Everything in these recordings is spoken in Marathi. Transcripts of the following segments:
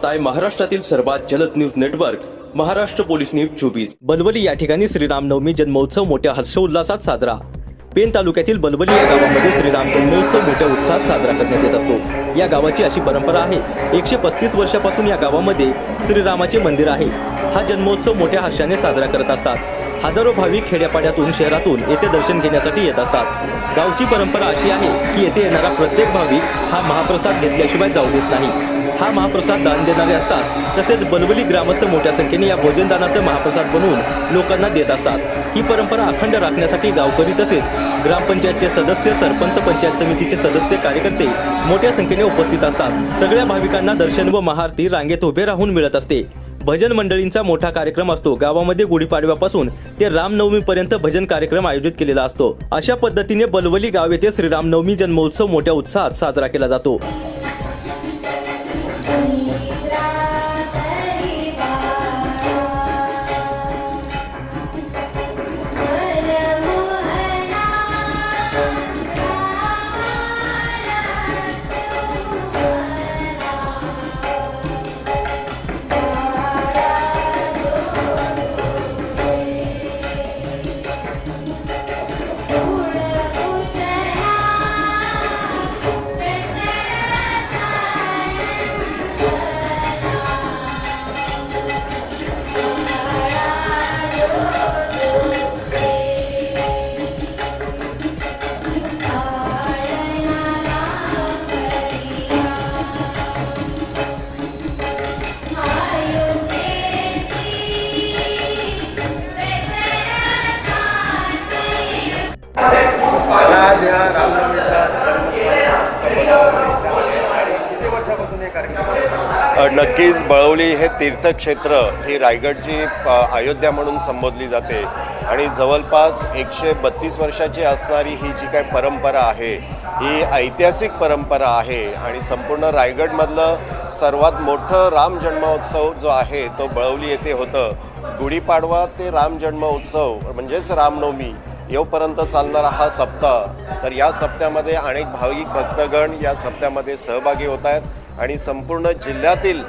आहे महाराष्ट्रातील सर्वात जलद news network Maharashtra police news 24। बलवली या ठिकाणी श्रीरामनवमी जन्मोत्सव मोठ्या हर्षोल्लासात साजरा। पेन तालुक्यातील बलवली या गावामध्ये श्रीराम जन्मोत्सव मोठ्या उत्साहात साजरा करण्यात येत असतो। या गावाची अशी परंपरा आहे, 135 वर्षापासून या गावामध्ये श्रीरामाचे मंदिर आहे। हा जन्मोत्सव मोठ्या हर्षाने साजरा करत असतात। हजारो भाविक खेड्यापाड्यातून शहरातून येथे दर्शन घेण्यासाठी येत असतात। गावची परंपरा अशी आहे की येथे येणारा प्रत्येक भाविक हा महाप्रसाद घेतल्याशिवाय जाऊ देत नाही। हा महाप्रसाद दान देणारे असतात। तसेच बलवली ग्रामस्थ मोठ्या संख्येने या भोजनदानाचा महाप्रसाद बनवून लोकांना देत असतात। ही परंपरा अखंड राखण्यासाठी गावकरी तसेच ग्रामपंचायतचे सदस्य, सरपंच, पंचायत समितीचे सदस्य, कार्यकर्ते मोठ्या संख्येने उपस्थित असतात। सगळ्या भाविकांना दर्शन व महाआरती रांगेत उभे राहून मिळत असते। भजन मंडळींचा मोठा कार्यक्रम असतो। गावामध्ये गुढीपाडव्यापासून ते रामनवमी पर्यंत भजन कार्यक्रम आयोजित केलेला असतो। अशा पद्धतीने बलवली गाव येथे श्रीरामनवमी जन्मोत्सव मोठ्या उत्साहात साजरा केला जातो। आज या रामनवमीचा किती वर्षापासून हे कार्यक्रम? नक्कीच बळवली हे तीर्थक्षेत्र ही रायगडची अयोध्या म्हणून संबोधली जाते आणि जवळपास 132 वर्षाची असणारी ही जी काही परंपरा आहे ही ऐतिहासिक परंपरा आहे आणि संपूर्ण रायगडमधलं सर्वात मोठं राम जन्मोत्सव जो आहे तो बळवली येथे होतं। गुढीपाडवा ते राम जन्मोत्सव म्हणजेच रामनवमी येऊपर्यंत चालणारा हा सप्ताह, तर या सप्त्यामध्ये अनेक भाविक भक्तगण या सप्त्यामध्ये सहभागी होत आहेत आणि संपूर्ण जिल्ह्यातील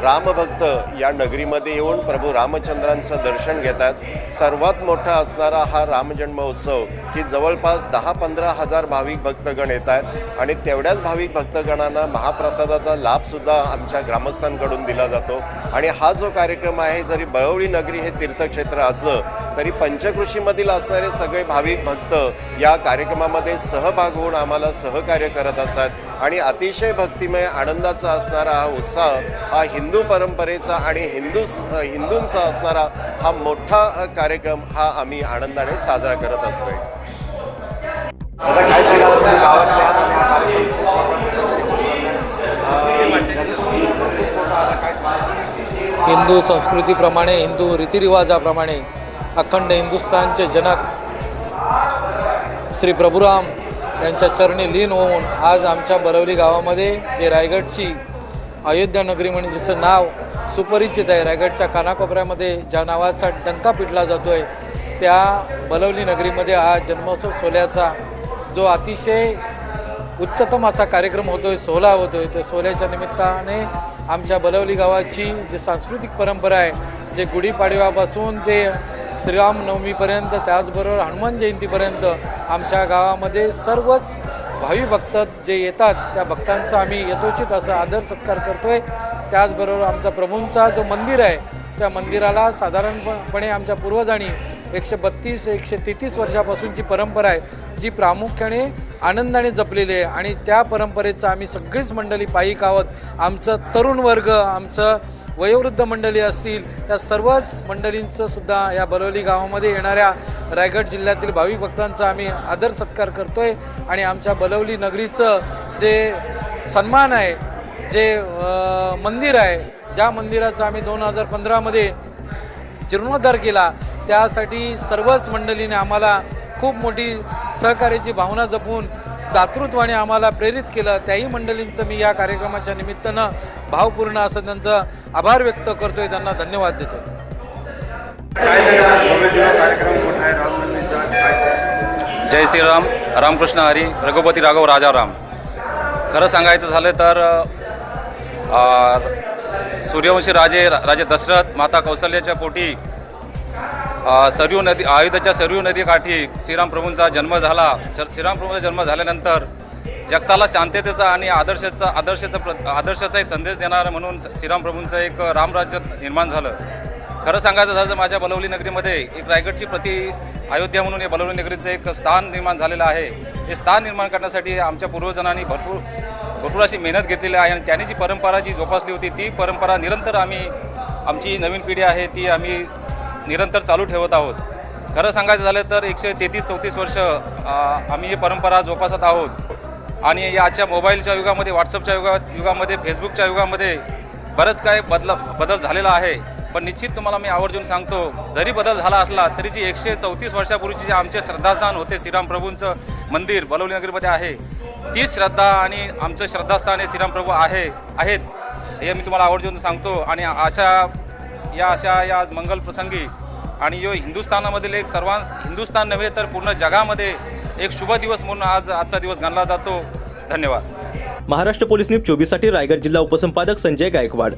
रामभक्त या नगरीमध्ये येऊन प्रभू रामचंद्रांचं दर्शन घेतात। सर्वात मोठा असणारा हा रामजन्मोत्सव की जवळपास 10-15 हजार भाविक भक्तगण येत आहेत आणि तेवढ्याच भाविक भक्तगणांना महाप्रसादाचा लाभसुद्धा आमच्या ग्रामस्थांकडून दिला जातो। आणि हा जो कार्यक्रम आहे, जरी बळवली नगरी हे तीर्थक्षेत्र असलं तरी पंचकृषीमधील असणारे सगळे भाविक भक्त या कार्यक्रमामध्ये सहभाग होऊन आम्हाला सहकार्य करत असतात आणि अतिशय भक्तिमय आनंदाचा असणारा हा उत्साह हा हिंदू परंपरेचा आणि हिंदूंचा असणारा हा मोठा कार्यक्रम हा आम्ही आनंदाने साजरा करत असतोय। हिंदू संस्कृतीप्रमाणे, हिंदू रीतिरिवाजाप्रमाणे अखंड हिंदुस्थानचे जनक श्री प्रभुराम यांच्या चरणी लीन होऊन आज आमच्या बलवली गावामध्ये जे रायगडची अयोध्या नगरी म्हणजे ज्याचं नाव सुपरिचित आहे, रायगडच्या कानाकोपऱ्यामध्ये ज्या नावाचा डंका पिटला जातो आहे, त्या बलवली नगरीमध्ये हा जन्मोत्सव सोहळ्याचा जो अतिशय उच्चतम असा कार्यक्रम होतो आहे, सोहळा होतो आहे, त्या सोहळ्याच्या निमित्ताने आमच्या बलवली गावाची जी सांस्कृतिक परंपरा आहे, जे गुढीपाडव्यापासून ते श्रीरामनवमीपर्यंत, त्याचबरोबर हनुमान जयंतीपर्यंत आमच्या गावामध्ये सर्वच भावी भक्त जे येतात त्या भक्तांचा आम्ही यथोचित असा आदर सत्कार करतो आहे। त्याचबरोबर आमचा प्रभूंचा जो मंदिर आहे त्या मंदिराला साधारणपणे आमच्या पूर्वजांनी 132-133 वर्षापासूनची परंपरा आहे, जी प्रामुख्याने आनंदाने जपलेली आहे आणि त्या परंपरेचं आम्ही सगळीच मंडळी पायिक आहोत। आमचं तरुण वर्ग, आमचं वयोवृद्ध मंडळी असतील, या सर्वच मंडळींचं सुद्धा या बलवली गावामध्ये येणाऱ्या रायगड जिल्ह्यातील भाविक भक्तांचा आम्ही आदर सत्कार करतो आहे आणि आमच्या बलवली नगरीचं जे सन्मान आहे, जे मंदिर आहे, ज्या मंदिराचा आम्ही 2015मध्ये जीर्णोद्धार केला, त्यासाठी सर्वच मंडळीने आम्हाला खूप मोठी सहकार्याची भावना जपून दातृत्वाने आम्हाला प्रेरित केलं। त्याही मंडळींचं मी या कार्यक्रमाच्या निमित्तानं भावपूर्ण असं त्यांचं आभार व्यक्त करतोय, त्यांना धन्यवाद देतो। जय श्रीराम, रामकृष्ण हरी, रघुपती राघव राजाराम। खरं सांगायचं झालं तर सूर्यवंशी राजे दशरथ माता कौशल्याच्या पोटी सरयू नदी अयोध्येच्या सरयू नदीकाठी श्रीराम प्रभूंचा जन्म झाला. श्रीराम प्रभूंचा जन्म झाल्यानंतर जगताला शांततेचा आणि आदर्शाचा एक संदेश देणारा म्हणून श्रीराम प्रभूंचं एक रामराज्य निर्माण झालं. खरं सांगायचं झालं तर माझ्या बलवली नगरीमध्ये एक रायगडची अयोध्या म्हणून या बलवली नगरीचं एक स्थान निर्माण झालेलं आहे. हे स्थान निर्माण करण्यासाठी आमच्या पूर्वजांनी भरपूर अशी मेहनत घेतलेली आहे आणि त्यांनी जी परंपरा जी जोपासली होती ती परंपरा निरंतर आमची नवीन पिढी आहे ती आम्ही निरंतर चालू ठेवत आहोत. खरं सांगायचं झालं तर 133-34 वर्ष आम्ही ही परंपरा जोपासत आहोत आणि याच्या मोबाईलच्या युगामध्ये, व्हॉट्सअपच्या युगामध्ये, फेसबुकच्या युगामध्ये बरंच काय बदल झालेला आहे. पण निश्चित तुम्हाला मी आवर्जून सांगतो, जरी बदल झाला असला तरी जी 134 वर्षापूर्वीचे जे आमचे श्रद्धास्थान होते श्रीराम प्रभूंचं मंदिर बलवली नगरीमध्ये आहे, ती श्रद्धा आणि आमचं श्रद्धास्थान हे श्रीराम प्रभू आहेत हे मी तुम्हाला आवर्जून सांगतो. आणि या मंगल प्रसंगी आणि हिंदुस्थानामधील एक हिंदुस्थान नव्हे तर पूर्ण जगामध्ये एक शुभ दिवस म्हणून आजचा दिवस गणला जातो. धन्यवाद. महाराष्ट्र पोलीस न्यूज 24 साठी रायगड जिल्हा उपसंपादक संजय गायकवाड.